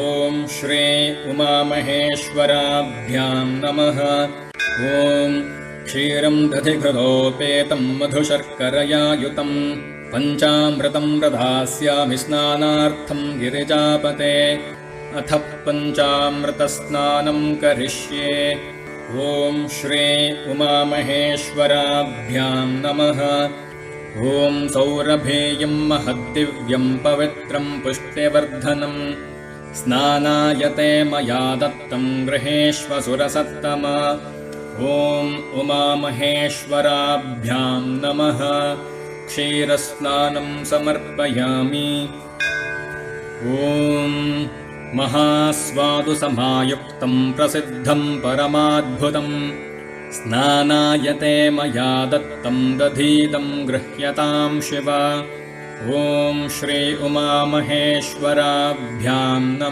ॐ श्री उमामहेश्वराभ्यां नमः। ॐ क्षीरं दधिघृतोपेतं मधुशर्करया युतं पञ्चामृतं ददास्यामि स्नानार्थं गिरिजापते। अथ पञ्चामृतस्नानं करिष्ये। ॐ श्री उमामहेश्वराभ्यां नमः। ॐ सौरभेयं महद्दिव्यं पवित्रं पुष्टिवर्धनम् स्नानायते मया दत्तं गृहेष्वसुरसत्तम। ॐ उमामहेश्वराभ्यां नमः। क्षीरस्नानं समर्पयामि। ॐ महास्वादुसमायुक्तं प्रसिद्धं परमाद्भुतं स्नानायते मया दत्तं दधीदं गृह्यतां शिव। ॐ श्री उमामहेश्वराभ्यां नमः।